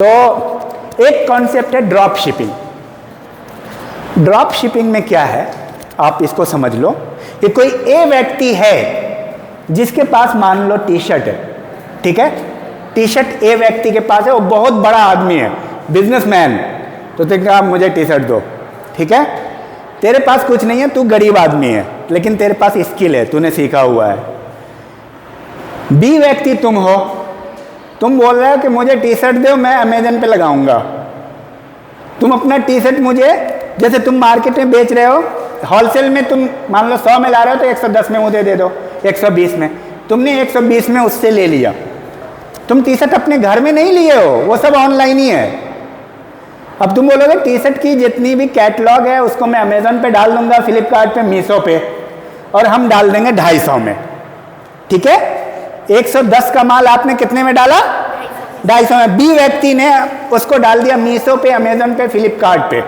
तो एक कॉन्सेप्ट है ड्रॉप शिपिंग। ड्रॉप शिपिंग में क्या है, आप इसको समझ लो कि कोई ए व्यक्ति है जिसके पास मान लो टी शर्ट है, ठीक है, टी शर्ट ए व्यक्ति के पास है, वो बहुत बड़ा आदमी है, बिजनेसमैन, तो तुझे कहा मुझे टी शर्ट दो, ठीक है। तेरे पास कुछ नहीं है, तू गरीब आदमी है, लेकिन तेरे पास स्किल है, तूने सीखा हुआ है। बी व्यक्ति तुम हो, तुम बोल रहे हो कि मुझे टी शर्ट दो, मैं अमेजन पे लगाऊंगा। तुम अपना टी शर्ट मुझे, जैसे तुम मार्केट में बेच रहे हो, होलसेल में तुम मान लो 100 में ला रहे हो तो 110 में मुझे दे दो, 120 में। तुमने 120 में उससे ले लिया। तुम टी शर्ट अपने घर में नहीं लिए हो, वो सब ऑनलाइन ही है। अब तुम बोलोगे टी शर्ट की जितनी भी कैटलॉग है उसको मैं अमेजन पे डाल दूंगा, फ्लिपकार्ट पे, मीशो पे, और हम डाल देंगे 250 में, ठीक है। 110 का माल आपने कितने में डाला? 250 में। बी व्यक्ति ने उसको डाल दिया मीशो पे, अमेजन पे, फ्लिपकार्ट पे,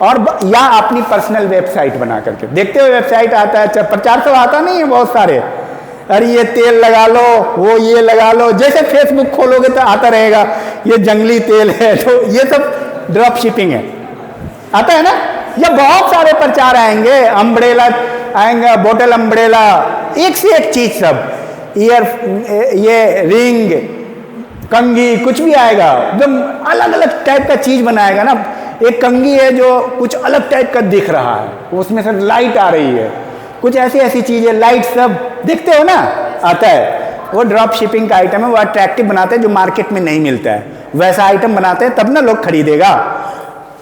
और या अपनी पर्सनल वेबसाइट बना करके। देखते हो वेबसाइट आता है, प्रचार सब आता नहीं है बहुत सारे, अरे ये तेल लगा लो, वो ये लगा लो, जैसे फेसबुक खोलोगे तो आता रहेगा ये जंगली तेल है, तो ये सब ड्रॉप शिपिंग है, आता है ना। ये बहुत सारे प्रचार आएंगे, अम्ब्रेला आएंगे, बोतल अम्ब्रेला, एक से एक चीज, सब ईयर, ये रिंग, कंघी, कुछ भी आएगा, एकदम अलग अलग टाइप का चीज बनाएगा ना। एक कंघी है जो कुछ अलग टाइप का दिख रहा है, उसमें से लाइट आ रही है, कुछ ऐसी ऐसी चीजें, लाइट सब देखते हो ना, आता है। वो ड्रॉप शिपिंग का आइटम है, वो अट्रैक्टिव बनाते हैं जो मार्केट में नहीं मिलता है, वैसा आइटम बनाते हैं, तब ना लोग खरीदेगा।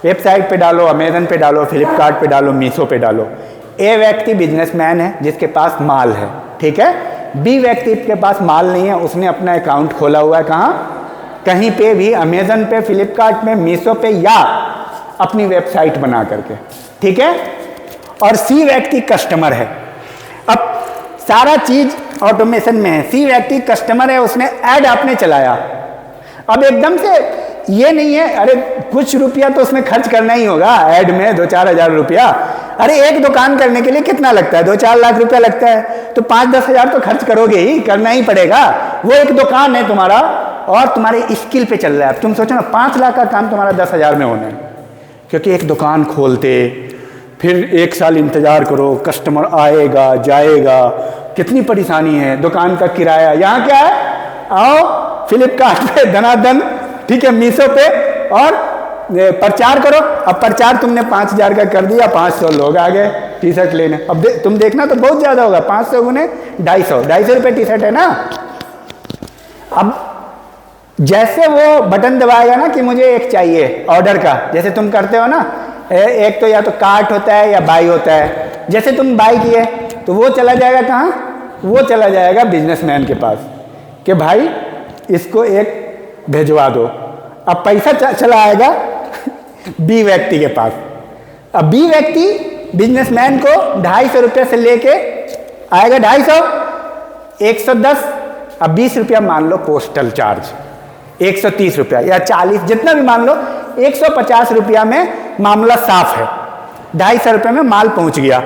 वेबसाइट पे डालो, अमेजन पे डालो, फ्लिपकार्ट पे डालो, मीशो पे डालो। ए व्यक्ति बिजनेसमैन है जिसके पास माल है, ठीक है। बी व्यक्ति के पास माल नहीं है, उसने अपना अकाउंट खोला हुआ है, कहाँ? कहीं पे भी, अमेजन पे, फ्लिपकार्ट में, मीशो पे, या अपनी वेबसाइट बना करके, ठीक है। और सी व्यक्ति कस्टमर है। अब सारा चीज ऑटोमेशन में है। सी व्यक्ति कस्टमर है, उसने ऐड आपने चलाया। अब एकदम से ये नहीं है, अरे कुछ रुपया तो उसमें खर्च करना ही होगा ऐड में, 2-4 हज़ार रुपया। अरे एक दुकान करने के लिए कितना लगता है? 2-4 लाख रुपया लगता है, तो 5-10 हज़ार तो खर्च करोगे ही, करना ही पड़ेगा। वो एक दुकान है तुम्हारा, और तुम्हारे स्किल पे चल रहा है। तुम सोचो ना, 5 लाख का काम तुम्हारा 10 हज़ार में होना है, क्योंकि एक दुकान खोलते फिर 1 साल इंतजार करो, कस्टमर आएगा जाएगा, कितनी परेशानी है। दुकान का किराया, यहाँ क्या है, आओ फ्लिपकार्ट पे धनाधन, ठीक है, मीशो पे, और प्रचार करो। अब प्रचार तुमने 5,000 का कर दिया, 500 लोग आ गए टी शर्ट लेने। अब तुम देखना तो बहुत ज्यादा होगा, 500 गुने 250 रुपये टी शर्ट है ना। अब जैसे वो बटन दबाएगा ना कि मुझे एक चाहिए ऑर्डर का, जैसे तुम करते हो ना, एक तो या तो कार्ट होता है या बाई होता है। जैसे तुम बाई किए तो वो चला जाएगा कहाँ? वो चला जाएगा बिजनेसमैन के पास कि भाई इसको एक भेजवा दो। अब पैसा चला आएगा बी व्यक्ति के पास। अब बी व्यक्ति बिजनेसमैन को 250 रुपये से लेके आएगा, 250, 110, अब 20 रुपया मान लो पोस्टल चार्ज, 130 रुपया या 40, जितना भी मान लो, 150 रुपया में मामला साफ है। 250 रुपये में माल पहुंच गया,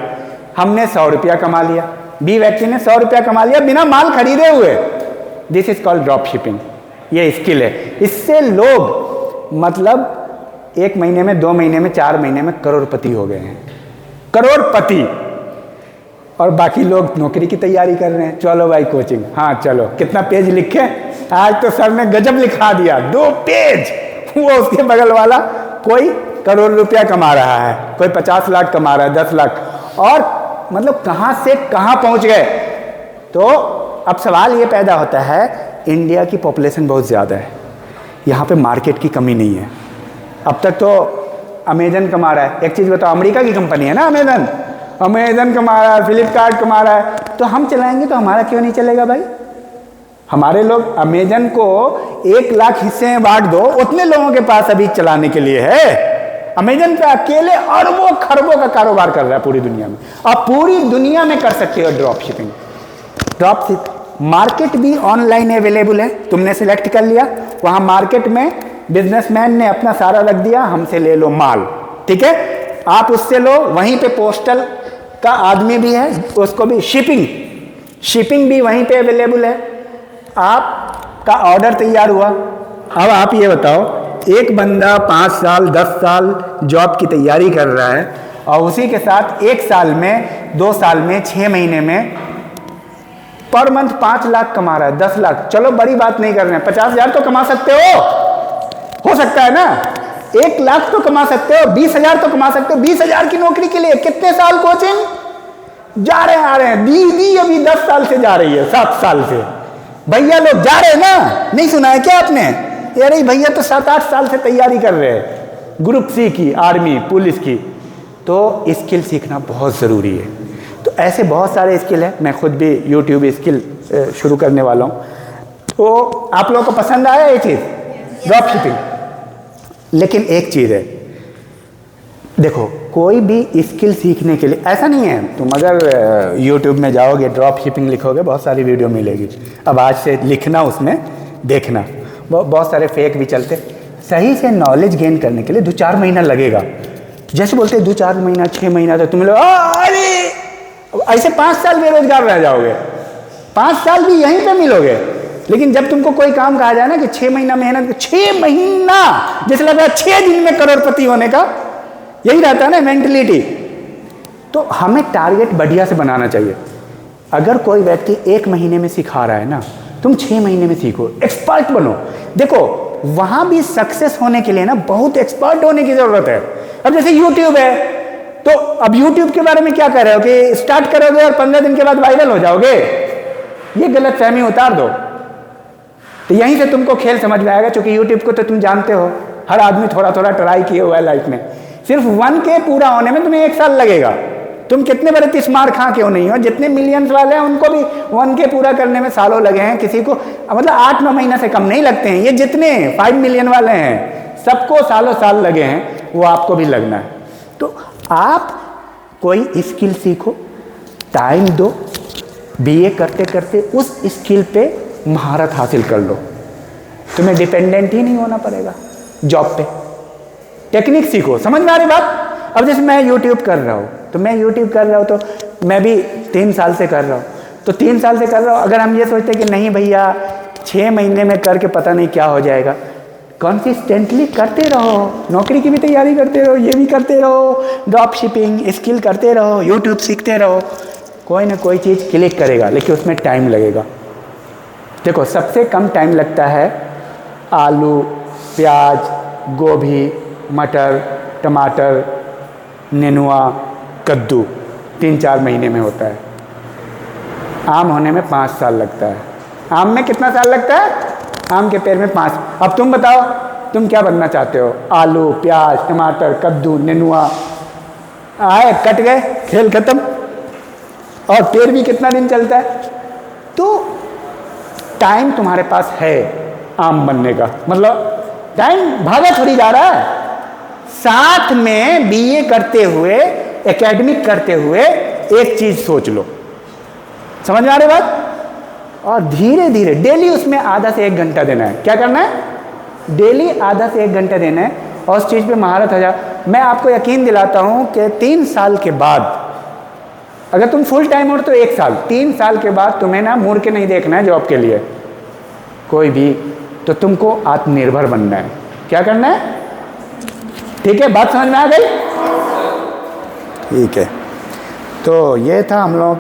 हमने 100 रुपया कमा लिया, बी व्यक्ति ने 100 रुपया कमा लिया बिना माल खरीदे हुए। This is called drop shipping. ये स्किल है। इससे लोग मतलब 1 महीने में, 2 महीने में, 4 महीने में करोड़पति हो गए हैं, करोड़पति। और बाकी लोग नौकरी की तैयारी कर रहे हैं। चलो भाई कोचिंग, हाँ चलो, कितना पेज लिखे आज तो सर ने गजब लिखा दिया, 2 पेज। वो उसके बगल वाला कोई करोड़ रुपया कमा रहा है, कोई 50 लाख कमा रहा है, 10 लाख, और मतलब कहाँ से कहाँ पहुँच गए। तो अब सवाल ये पैदा होता है, इंडिया की पॉपुलेशन बहुत ज़्यादा है, यहाँ पे मार्केट की कमी नहीं है। अब तक तो अमेजन कमा रहा है। एक चीज़ बताओ, अमेरिका की कंपनी है ना अमेजन, अमेजन कमा रहा है, फ्लिपकार्ट कमा रहा है, तो हम चलाएंगे तो हमारा क्यों नहीं चलेगा भाई? हमारे लोग अमेजन को 1 लाख हिस्से में बांट दो, उतने लोगों के पास अभी चलाने के लिए है। अमेजन पे अकेले अरबों खरबों का कारोबार कर रहा है पूरी दुनिया में। अब पूरी दुनिया में कर सकते हो drop shipping. Drop ship market भी ऑनलाइन अवेलेबल है, तुमने सिलेक्ट कर लिया, वहां मार्केट में बिजनेसमैन ने अपना सारा रख दिया, हमसे ले लो माल, ठीक है, आप उससे लो। वहीं पे पोस्टल का आदमी भी है, उसको भी शिपिंग भी वहीं पे अवेलेबल है। आपका ऑर्डर तैयार हुआ, अब आप ये बताओ, एक बंदा 5 साल 10 साल जॉब की तैयारी कर रहा है और उसी के साथ 1 साल में 2 साल में 6 महीने में पर मंथ 5 लाख कमा रहा है, 10 लाख, चलो बड़ी बात नहीं कर रहे हैं, 50,000 तो कमा सकते हो सकता है ना, 1 लाख तो कमा सकते हो, 20,000 तो कमा सकते हो। 20,000 की नौकरी के लिए कितने साल कोचिंग जा रहे हैं, आ रहे हैं। दीदी अभी 10 साल से जा रही है, 7 साल से, भैया लोग जा रहे हैं ना, नहीं सुना है क्या आपने? अरे भैया तो 7-8 साल से तैयारी कर रहे हैं ग्रुप सी की, आर्मी पुलिस की। तो स्किल सीखना बहुत ज़रूरी है। तो ऐसे बहुत सारे स्किल है, मैं खुद भी यूट्यूब स्किल शुरू करने वाला हूँ। तो आप लोगों को पसंद आया ये चीज़, ड्रॉप शिपिंग? लेकिन एक चीज़ है, देखो कोई भी स्किल सीखने के लिए ऐसा नहीं है, तुम अगर यूट्यूब में जाओगे ड्रॉप शिपिंग लिखोगे बहुत सारी वीडियो मिलेगी। अब आज से लिखना, उसमें देखना, बहुत सारे फेक भी चलते। सही से नॉलेज गेन करने के लिए 2-4 महीना लगेगा। जैसे बोलते हैं 2-4 महीना 6 महीना तो तुम लोग अरे ऐसे 5 साल बेरोजगार रह जाओगे, 5 साल भी यहीं पे मिलोगे। लेकिन जब तुमको कोई काम कहा जाए ना कि 6 महीना मेहनत, 6 महीना जैसे लग रहा है 6 दिन में करोड़पति होने का, यही रहता है ना मेंटलिटी। तो हमें टारगेट बढ़िया से बनाना चाहिए। अगर कोई व्यक्ति 1 महीने में सिखा रहा है ना, तुम 6 महीने में सीखो, एक्सपर्ट बनो। देखो वहां भी सक्सेस होने के लिए ना बहुत एक्सपर्ट होने की जरूरत है। अब जैसे यूट्यूब है, तो अब यूट्यूब के बारे में क्या कह रहे हो कि स्टार्ट करोगे और 15 दिन के बाद वायरल हो जाओगे, ये गलत फहमी उतार दो। तो यहीं से तुमको खेल समझ में आएगा, क्योंकि यूट्यूब को तो तुम जानते हो, हर आदमी थोड़ा थोड़ा ट्राई किए हुआ है लाइफ में। सिर्फ 1K पूरा होने में तुम्हें 1 साल लगेगा। तुम कितने बड़े तिस्मार खां क्यों नहीं हो, जितने मिलियंस वाले हैं उनको भी 1K पूरा करने में सालों लगे हैं। किसी को मतलब 8-9 महीना से कम नहीं लगते हैं। ये जितने 5 मिलियन वाले हैं सबको सालों साल लगे हैं, वो आपको भी लगना है। तो आप कोई स्किल सीखो, टाइम दो, BA करते करते उस स्किल पे महारत हासिल कर लो। तुम्हें डिपेंडेंट ही नहीं होना पड़ेगा जॉब पे। टेक्निक सीखो, समझ में आ रही बात? अब जैसे मैं यूट्यूब कर रहा हूँ, तो मैं यूट्यूब कर रहा हूँ तो मैं भी 3 साल से कर रहा हूँ, तो 3 साल से कर रहा हूँ। अगर हम ये सोचते कि नहीं भैया 6 महीने में करके पता नहीं क्या हो जाएगा, कंसिस्टेंटली करते रहो, नौकरी की भी तैयारी करते रहो, ये भी करते रहो, ड्रॉप शिपिंग स्किल करते रहो, यूट्यूब सीखते रहो, कोई ना कोई चीज़ क्लिक करेगा, लेकिन उसमें टाइम लगेगा। देखो सबसे कम टाइम लगता है आलू, प्याज, गोभी, मटर, टमाटर, नेनुआ, कद्दू 3-4 महीने में होता है। आम होने में 5 साल लगता है। आम में कितना साल लगता है? आम के पेड़ में 5। अब तुम बताओ तुम क्या बनना चाहते हो? आलू, प्याज, टमाटर, कद्दू, नेनुआ, आए कट गए, खेल खत्म। और पेड़ भी कितना दिन चलता है? तो टाइम तुम्हारे पास है आम बनने का, मतलब टाइम भागा थोड़ी जा रहा है। साथ में BA करते हुए, एकेडमिक करते हुए एक चीज सोच लो, समझ में आ रही बात? और धीरे धीरे डेली उसमें आधा से 1 घंटा देना है। क्या करना है? डेली आधा से 1 घंटा देना है और उस चीज़ पे महारत हो जाए। मैं आपको यकीन दिलाता हूँ कि 3 साल के बाद, अगर तुम फुल टाइम हो तो 1 साल, 3 साल के बाद तुम्हें ना मुड़ के नहीं देखना है जॉब के लिए कोई भी, तो तुमको आत्मनिर्भर बनना है। क्या करना है? ठीक है, बात समझ में आ गई? ठीक है, तो ये था हम लोग